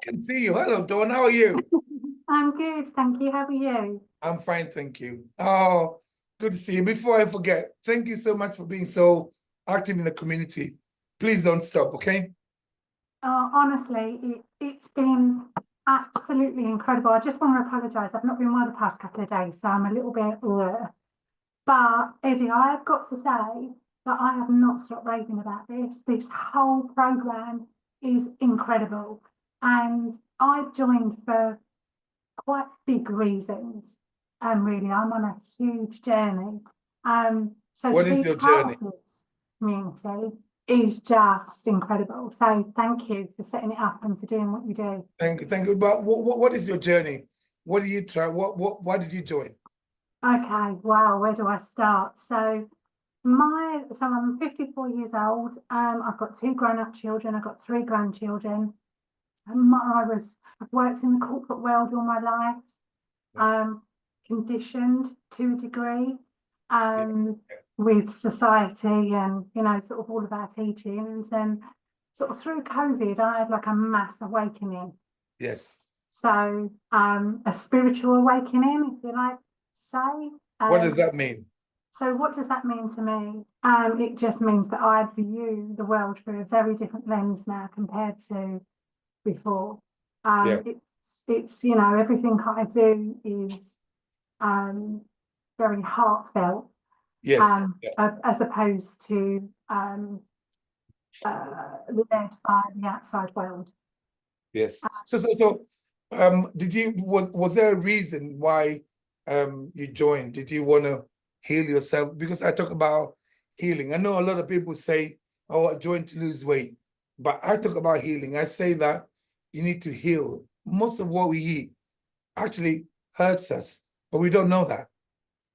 can see you. Hello, Dawn. How are you? I'm good, thank you. How are you? I'm fine, thank you. Oh, good to see you. Before I forget, thank you so much for being so active in the community. Please don't stop, okay? Honestly, it's been absolutely incredible. I just want to apologise. I've not been well the past couple of days, so I'm a little bit. But Eddie, I have got to say that I have not stopped raving about this. This whole programme is incredible, and I joined for quite big reasons. Really, I'm on a huge journey. So What to is be your part journey? of this community is just incredible. So thank you for setting it up and for doing what you do. Thank you, thank you. But what is your journey? What do you try? Why did you join? Okay, wow, where do I start? So I'm 54 years old. I've got 2 grown-up children, I've got 3 grandchildren. I've worked in the corporate world all my life. Conditioned to a degree with society and, sort of all of our teachings. And sort of through COVID, I had like a mass awakening. Yes. So a spiritual awakening, if you like to say. What does that mean? So what does that mean to me? It just means that I view the world through a very different lens now compared to before. It's everything I do is very heartfelt, Yes. as opposed to led by the outside world. Yes. Was there a reason why you joined? Did you want to heal yourself? Because I talk about healing. I know a lot of people say, "Oh, I joined to lose weight," but I talk about healing. I say that you need to heal. Most of what we eat actually hurts us, but we don't know that.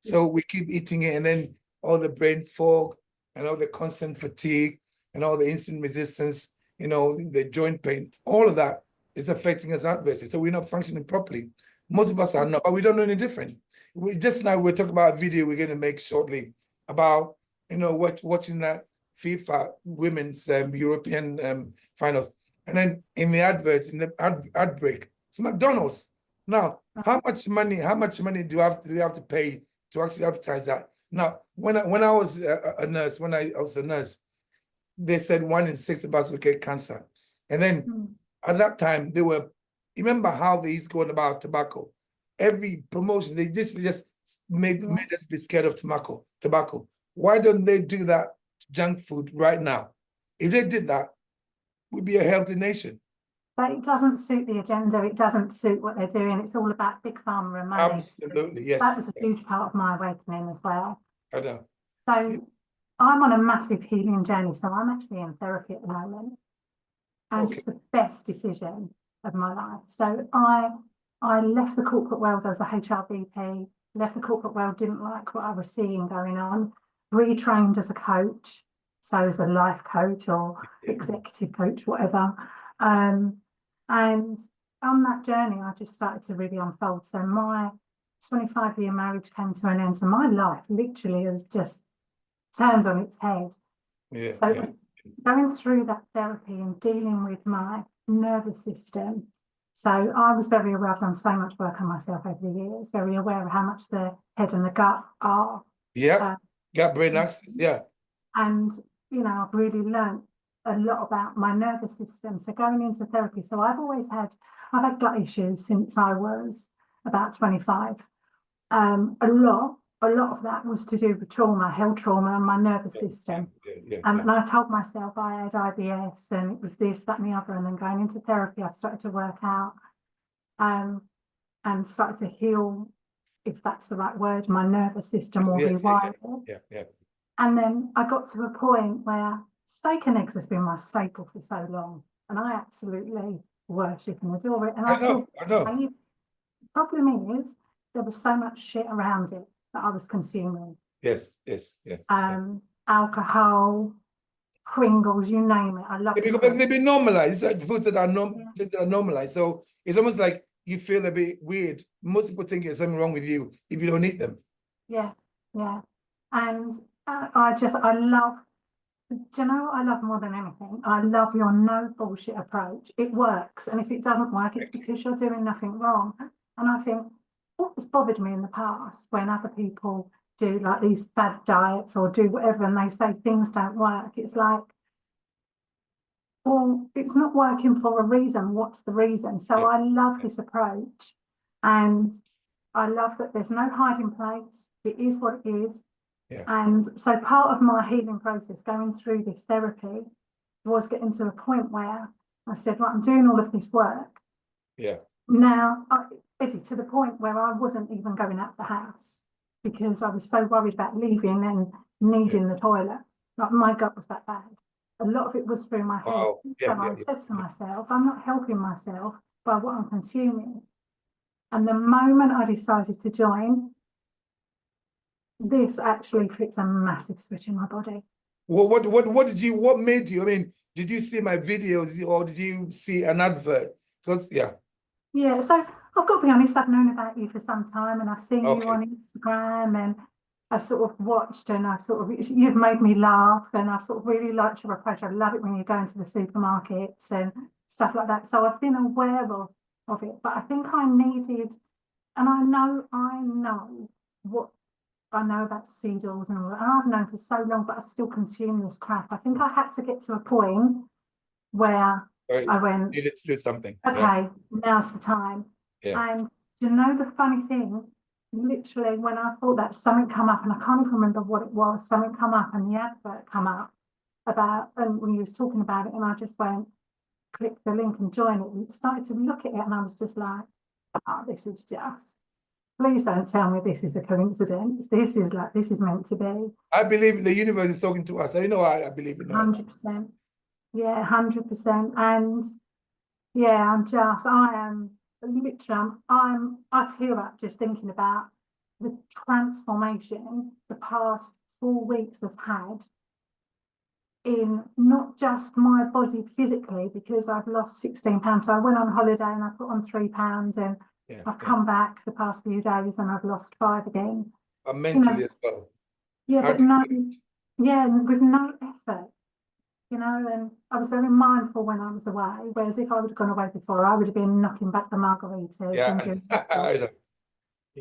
So we keep eating it, and then all the brain fog and all the constant fatigue and all the insulin resistance, the joint pain, all of that is affecting us adversely. So we're not functioning properly. Most of us are not, but we don't know any different. We're talking about a video we're going to make shortly about, watching that FIFA women's European finals. And then in the adverts, in the ad break, it's McDonald's. Now, how much money do we have to pay to actually advertise that? Now, when I was a nurse, they said 1 in 6 of us would get cancer. And then at that time, remember how they used to go on about tobacco? Every promotion, they just made us be scared of tobacco. Why don't they do that to junk food right now? If they did that, we'd be a healthy nation. But it doesn't suit the agenda. It doesn't suit what they're doing. It's all about big pharma and money. Absolutely, yes. That was a huge part of my awakening as well. I know. So I'm on a massive healing journey. So I'm actually in therapy at the moment. And it's the best decision of my life. So I left the corporate world as a HR VP, left the corporate world, didn't like what I was seeing going on, retrained as a coach. So as a life coach or executive coach, whatever. And on that journey, I just started to really unfold. So my 25-year marriage came to an end. So my life literally has just turned on its head. Going through that therapy and dealing with my nervous system. So I was very aware, I've done so much work on myself over the years, very aware of how much the head and the gut are. Gut brain axis, And, I've really learned a lot about my nervous system. So going into therapy, so I've had gut issues since I was about 25. A lot of that was to do with trauma, health trauma, and my nervous system. And I told myself I had IBS and it was this, that, and the other. And then going into therapy, I started to work out and started to heal, if that's the right word, my nervous system or rewire it. And then I got to a point where steak and eggs has been my staple for so long. And I absolutely worship and adore it. And I know. The problem is there was so much shit around it that I was consuming. Alcohol, Pringles, you name it. I love it. Because they've been normalized. It's like foods that are normalized. So it's almost like you feel a bit weird. Most people think there's something wrong with you if you don't eat them. And I love Do you know what I love more than anything? I love your no bullshit approach. It works. And if it doesn't work, it's because you're doing nothing wrong. And I think what has bothered me in the past when other people do like these bad diets or do whatever and they say things don't work, it's like, well, it's not working for a reason. What's the reason? So I love this approach. And I love that there's no hiding place. It is what it is. Yeah. And so part of my healing process going through this therapy was getting to a point where I said, right, I'm doing all of this work. Yeah. Now, Eddie, to the point where I wasn't even going out of the house because I was so worried about leaving and needing the toilet. Like my gut was that bad. A lot of it was through my head. Wow. So I said to myself, I'm not helping myself by what I'm consuming. And the moment I decided to join, this actually flipped a massive switch in my body. Well, what made you? I mean, did you see my videos or did you see an advert? Because Yeah, so I've got to be honest, I've known about you for some time and I've seen you on Instagram and I've sort of watched and you've made me laugh and I've sort of really liked your approach. I love it when you go into the supermarkets and stuff like that. So I've been aware of it, but I think I needed, and I know what I know about seed oils and all that. And I've known for so long, but I still consume this crap. I think I had to get to a point where I went, needed to do something. Okay, now's the time. Yeah. And you know the funny thing, literally when I thought that, something come up and I can't even remember what it was, something come up and the advert come up about, and when you was talking about it and I just went, click the link and join it. And started to look at it and I was just like, oh, this is just, please don't tell me this is a coincidence. This is meant to be. I believe the universe is talking to us. I believe in that. 100%. Yeah, 100%. And yeah, I am literally, I tear up just thinking about the transformation the past 4 weeks has had in not just my body physically, because I've lost 16 pounds. So I went on holiday and I put on 3 pounds and I've come back the past few days and I've lost 5 again. Mentally as well. Yeah, but with no effort. And I was very mindful when I was away, whereas if I would have gone away before, I would have been knocking back the margaritas and doing I know.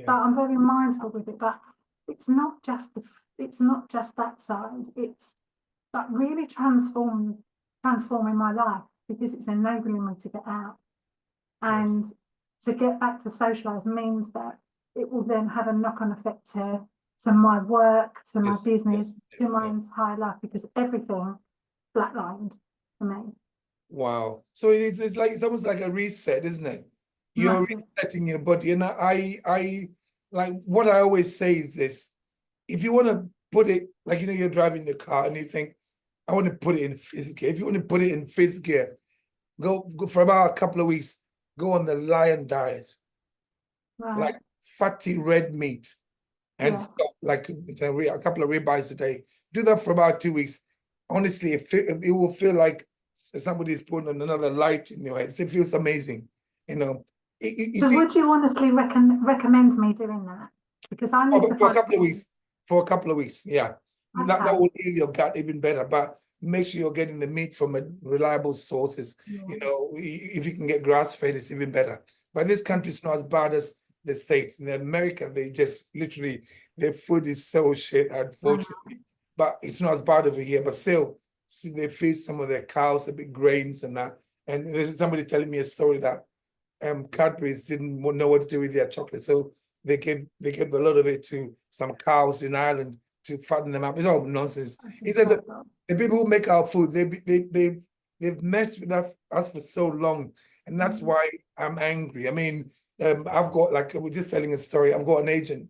But I'm very mindful with it. But it's not just that side. It's that really transforming my life because it's enabling me to get out. And to get back to socialise means that it will then have a knock-on effect to my work, to my business, to my entire life, because everything flatlined for me. Wow. So it's almost like a reset, isn't it? You're resetting your body. And I like what I always say is this: if you want to put it, like you're driving the car and you think, I want to put it in fifth gear. If you want to put it in fifth gear, go for about a couple of weeks, go on the lion diet. Like fatty red meat and stuff, like a couple of ribeyes a day. Do that for about 2 weeks. Honestly, it will feel like somebody's putting on another light in your head. It feels amazing, So would you honestly recommend me doing that? Because I need to for a couple of weeks. For a couple of weeks, yeah. Okay. That will heal your gut even better. But make sure you're getting the meat from reliable sources. If you can get grass-fed, it's even better. But this country is not as bad as the States. In America, they just literally, their food is so shit, unfortunately. But it's not as bad over here. But still, they feed some of their cows a bit grains and that. And there's somebody telling me a story that Cadbury's didn't know what to do with their chocolate, so they gave a lot of it to some cows in Ireland to fatten them up. It's all nonsense. The people who make our food, they've messed with us for so long, and that's why I'm angry. I mean, I've got, like, we're just telling a story. I've got an agent,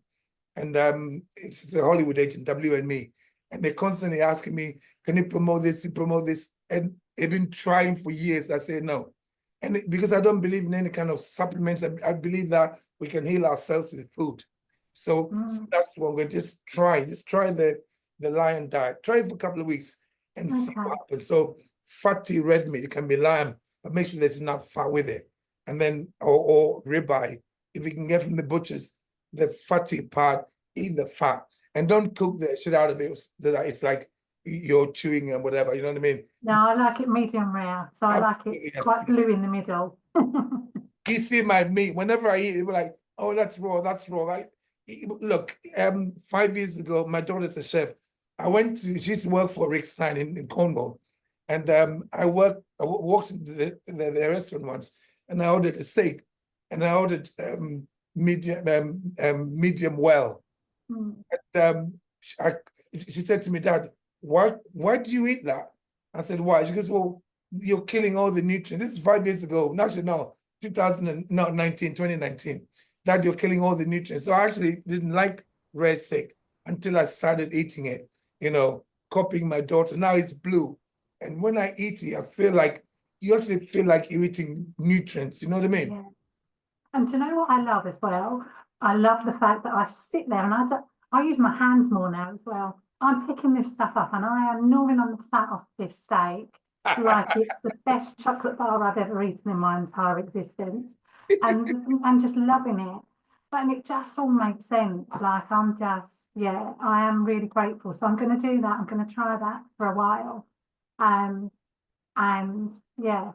and it's a Hollywood agent, W&Me, and they're constantly asking me, "Can you promote this? You promote this?" And they've been trying for years. I say no. And because I don't believe in any kind of supplements, I believe that we can heal ourselves with food. So that's what we're just try the lion diet. Try it for a couple of weeks and see what happens. So fatty red meat, it can be lamb, but make sure there's enough fat with it. And then, or ribeye, if you can get from the butchers, the fatty part, eat the fat. And don't cook the shit out of it. It's like you're chewing and whatever, you know what I mean? No, I like it medium rare, so I like it Yes. quite blue in the middle. You see my meat, whenever I eat it, we're like, oh, that's raw, that's raw. Like, look, 5 years ago, my daughter's a chef. She used to work for Rick Stein in Cornwall. And I walked into the restaurant once, and I ordered a steak, and I ordered medium well. Mm. And she said to me, Dad, why do you eat that? I said, why? She goes, well, you're killing all the nutrients. This is 5 years ago. Actually, no, 2019. That you're killing all the nutrients. So I actually didn't like rare steak until I started eating it, copying my daughter. Now it's blue. And when I eat it, you actually feel like you're eating nutrients. You know what I mean? Yeah. And do you know what I love as well? I love the fact that I sit there and I use my hands more now as well. I'm picking this stuff up and I am gnawing on the fat off this steak like it's the best chocolate bar I've ever eaten in my entire existence, and just loving it. But it just all makes sense. Like I am really grateful. So I'm going to do that. I'm going to try that for a while. And yeah,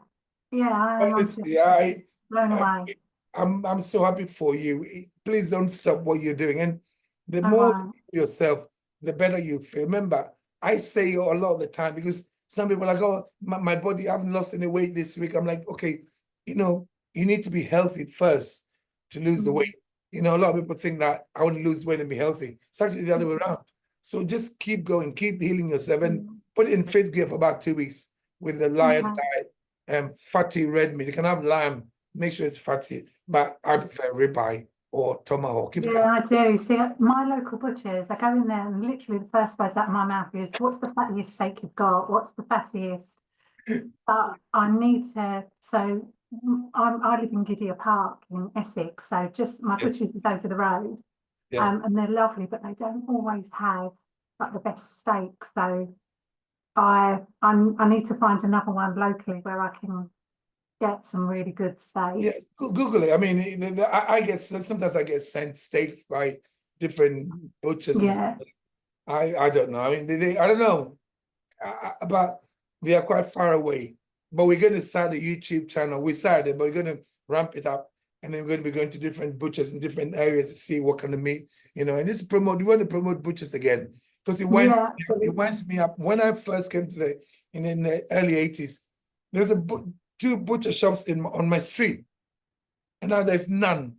I'm just Honestly, blown away. I'm so happy for you. Please don't stop what you're doing. And the All more right. yourself, the better you feel. Remember, I say it a lot of the time because some people are like, oh, my body, I haven't lost any weight this week. I'm like, okay, you need to be healthy first to lose the weight. A lot of people think that I want to lose weight and be healthy. It's actually the other way around. So just keep going, keep healing yourself, and put it in fifth gear for about 2 weeks with the lion diet, fatty red meat. You can have lamb, make sure it's fatty, but I prefer ribeye or tomahawk. Yeah, I do. See, my local butchers, I go in there and literally the first words out of my mouth is, what's the fattiest steak you've got? What's the fattiest? But I need to, so I live in Gidea Park in Essex, so just my butchers is over the road. Yeah. And they're lovely, but they don't always have like the best steak. So I need to find another one locally where I can get some really good steak. Yeah, Google it. I mean, I guess sometimes I get sent steaks by different butchers. Yeah. I don't know. I mean, I don't know, but they are quite far away. But we're going to start a YouTube channel. We started it, but we're going to ramp it up, and then we're going to be going to different butchers in different areas to see what kind of meat, and this promote. We want to promote butchers again because it winds me up. When I first came to in the early 80s, there's two butcher shops on my street, and now there's none.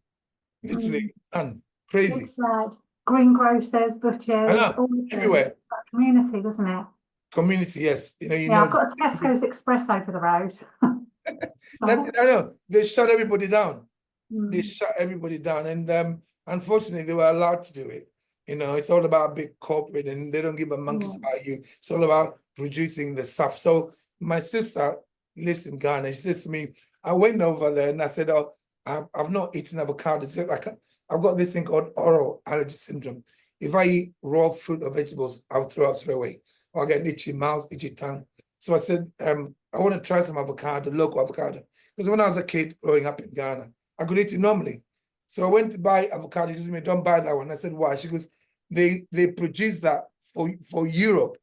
Literally none. Crazy. It's sad. Greengrocers, butchers, all everywhere. It's that community, isn't it? Community, yes. I've got a Tesco's Express over the road. I know. They shut everybody down. They shut everybody down. And unfortunately, they were allowed to do it. It's all about big corporate, and they don't give a monkey's about you. It's all about producing the stuff. So my sister lives in Ghana. She says to me, I went over there and I said, oh, I've not eaten avocado. Like I've got this thing called oral allergy syndrome. If I eat raw fruit or vegetables, I'll throw up straight away. Or I get an itchy mouth, itchy tongue. So I said, I want to try some avocado, local avocado. Because when I was a kid growing up in Ghana, I could eat it normally. So I went to buy avocado. She said, don't buy that one. I said, why? She goes, they produce that for Europe.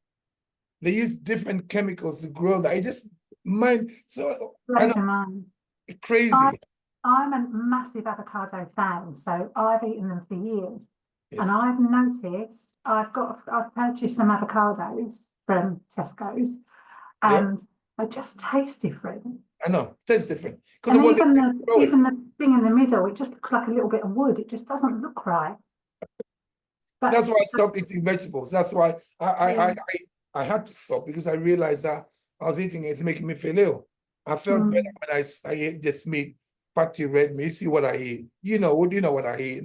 They use different chemicals to grow that. It just so blows your mind. Crazy. I'm a massive avocado fan, so I've eaten them for years. And I've noticed I've purchased some avocados from Tesco's, and they just taste different. I know, tastes different. And even the thing in the middle, it just looks like a little bit of wood. It just doesn't look right. But that's why I stopped eating vegetables. That's why I had to stop, because I realized that I was eating it, it's making me feel ill. I felt better when I ate this meat, fatty red meat. You see what I eat. You know what I eat,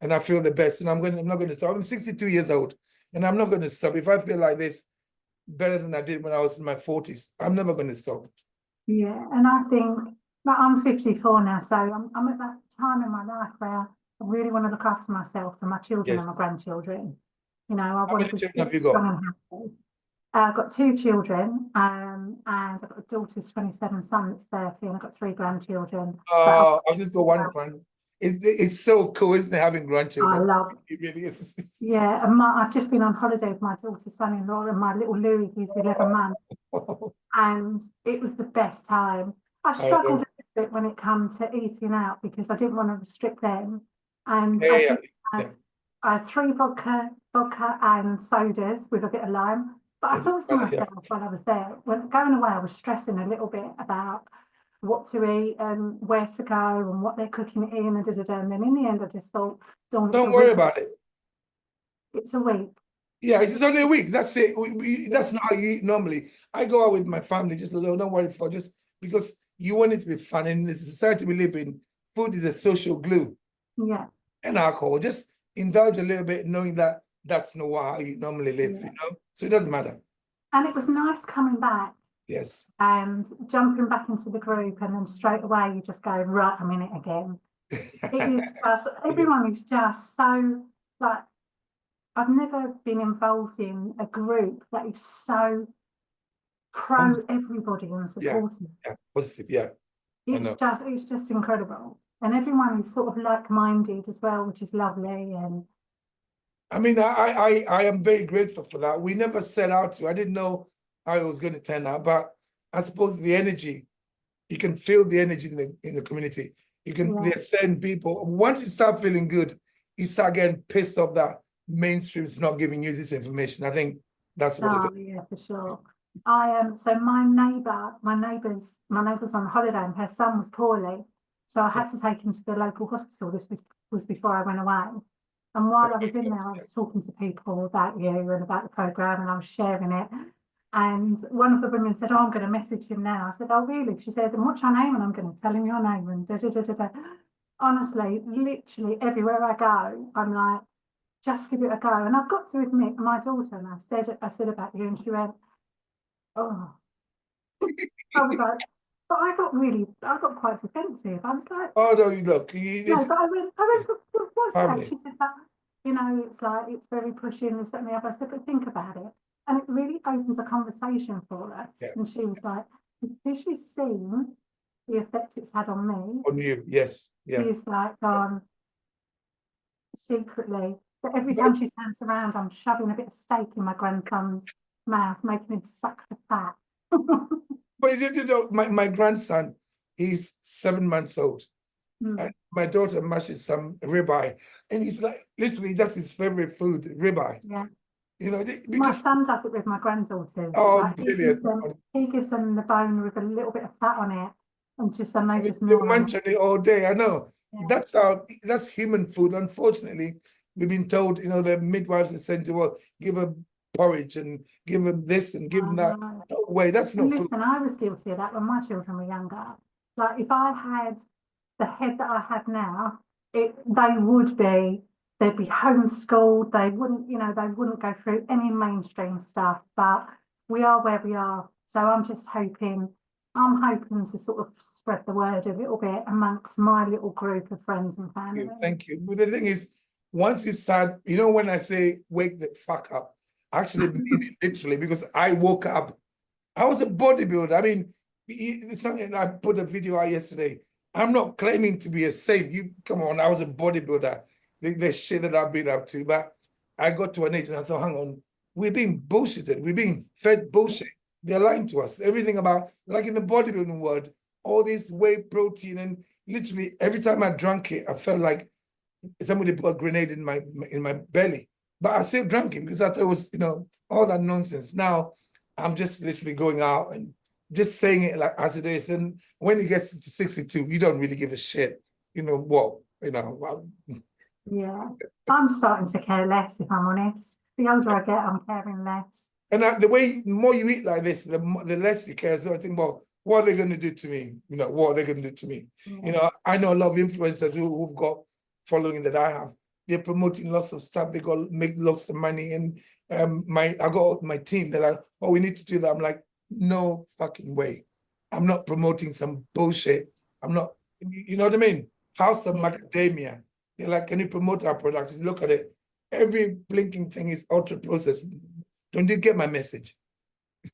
and I feel the best. And I'm not going to stop. I'm 62 years old, and I'm not going to stop. If I feel like this better than I did when I was in my 40s, I'm never going to stop. Yeah, and I think that I'm 54 now, so I'm at that time in my life where I really want to look after myself and my children and my grandchildren. I want to be strong and happy. I've got 2 children, and I've got a daughter who's 27, son that's 30, and I've got 3 grandchildren. I'll just go one. It's so cool, isn't it, having I grandchildren? love. It really is. Yeah, and I've just been on holiday with my daughter's son-in-law and my little Louis, who's 11 months, and it was the best time. I I struggled know. a bit when it came to eating out because I didn't want to restrict them, and Yeah, I yeah, did yeah. have I had 3 vodka and sodas with a bit of lime. But I It's thought to funny, yeah. myself while I was there, when going away, I was stressing a little bit about what to eat and where to go and what they're cooking it in and da da da. And then in the end, I just thought, Dawn, it's a Don't worry week. about it. It's a week. Yeah, it's just only a week. That's it. That's not how you eat normally. I go out with my family just a little, don't worry for just because you want it to be fun. And in the society we live in, food is a social glue Yeah. and alcohol. Just indulge a little bit, knowing that that's not how you normally live, Yeah. So it doesn't matter. And it was nice coming back Yes. and jumping back into the group, and then straight away you just go, right, I'm in it again. It is just, everyone is just so, like, I've never been involved in a group that is so pro everybody and Yeah, supportive. yeah, positive, yeah. I know. It's just incredible. And everyone is sort of like-minded as well, which is lovely. And I mean, I am very grateful for that. We never set out to. I didn't know how it was going to turn out, but I suppose the energy, you can feel the energy in the community. You can yeah, there's certain people. Once you start feeling good, you start getting pissed off that mainstream is not giving you this information. I think that's what it is. oh yeah, for sure. I am so my neighbour's on holiday and her son was poorly. So I had to take him to the local hospital. This was before I went away. And while I was in there, I was talking to people about you and about the programme, and I was sharing it. And one of the women said, oh, I'm going to message him now. I said, oh, really? She said, and what's your name? And I'm going to tell him your name. And da da da da da. Honestly, literally everywhere I go, I'm like, just give it a go. And I've got to admit, my daughter, and I said about you, and she went, oh, I was like, but I got quite defensive. I was like, Oh no, look, no, it's but I went, what's that? family. She said that, it's like, it's very pushy and this, that, and the other. I said, but think about it. And it really opens a conversation for us. Yeah. And she was like, because she's seen the effect it's had on me, On you, yes, yeah. she's like gone secretly. But every time she turns around, I'm shoving a bit of steak in my grandson's mouth, making him suck the fat. But you know, my grandson, he's 7 months old. And my daughter mashes some ribeye, and he's like, literally, that's his favorite food, ribeye. Yeah. Because my son does it with my granddaughters. oh, Like brilliant. He gives them the bone with a little bit of fat on it, and they just They gnaw on munch on it all day. I know. Yeah. That's human food. Unfortunately, we've been told, the midwives are saying to us, give them porridge and give them this and give them that. No way, that's not food. Listen, I was guilty of that when my children were younger. Like if I had the head that I have now, they'd be homeschooled. They wouldn't go through any mainstream stuff. But we are where we are. So I'm hoping to sort of spread the word a little bit amongst my little group of friends and family. Thank you. But the thing is, once you start, when I say wake the fuck up, I actually mean it literally, because I woke up. I was a bodybuilder. I mean, it's something I put a video out yesterday. I'm not claiming to be a saint. You come on, I was a bodybuilder. The shit that I've been up to, but I got to an age and I said, hang on, we're being bullshitted. We're being fed bullshit. They're lying to us. Everything about, like in the bodybuilding world, all this whey protein, and literally every time I drank it, I felt like somebody put a grenade in my belly. But I still drank it because I thought it was, all that nonsense. Now I'm just literally going out and just saying it like as it is. And when it gets to 62, you don't really give a shit. Yeah, I'm starting to care less, if I'm honest. The older I get, I'm caring less. And the more you eat like this, the less you care. So I think, well, what are they going to do to me? What are they going to do to me? Yeah. I know a lot of influencers who've got following that I have. They're promoting lots of stuff. They got make lots of money. And I got my team. They're like, oh, we need to do that. I'm like, no fucking way. I'm not promoting some bullshit. I'm not, you know what I mean? House of Macadamia. They're like, can you promote our products? Look at it. Every blinking thing is ultra processed. Don't you get my message?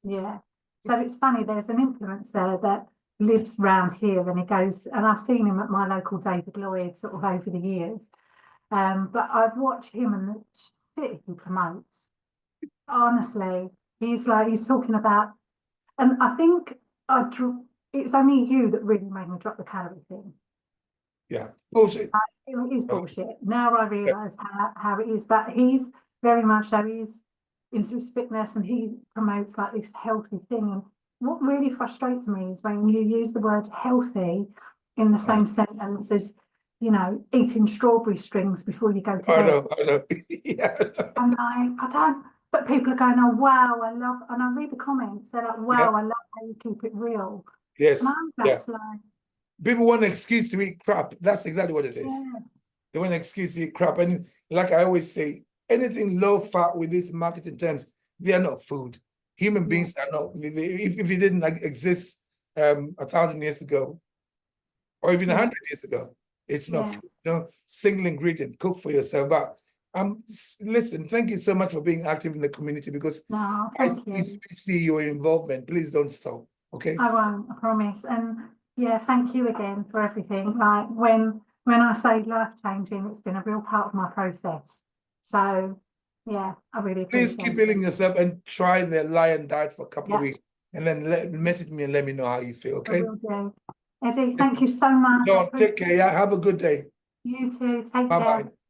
Yeah. So it's funny, there's an influencer that lives round here, and he goes, and I've seen him at my local David Lloyd sort of over the years. But I've watched him and the shit he promotes. Honestly, he's talking about, and I think it's only you that really made me drop the calorie thing. Yeah, bullshit. It is bullshit. Now I realise how it is, but he's very much so, he's into his fitness and he promotes like this healthy thing. And what really frustrates me is when you use the word healthy in the same sentence as, you know, eating strawberry strings before you go to bed. I know. Yeah. And I don't, but people are going, oh wow, I love, and I read the comments, they're like, wow, I love how you keep it real. Yes. And I'm just like, people want an excuse to eat crap. That's exactly what it is. yeah. They want an excuse to eat crap. And like I always say, anything low fat with these marketing terms, they are not food. Human beings are not. If it didn't like exist 1,000 years ago, or even 100 years ago, it's not food. You know, single ingredient. Cook for yourself. But listen. Thank you so much for being active in the community, because I see your involvement. Please don't stop. Okay. I won't. I promise. And yeah, thank you again for everything. Like when I say life changing, it's been a real part of my process. So yeah, I really appreciate it. Please keep healing yourself and try the lion diet for a couple of weeks, and then message me and let me know how you feel. Okay. I will do. Eddie, thank you so much. No, take care. Yeah, have a good day. You too. Take care. Bye-bye.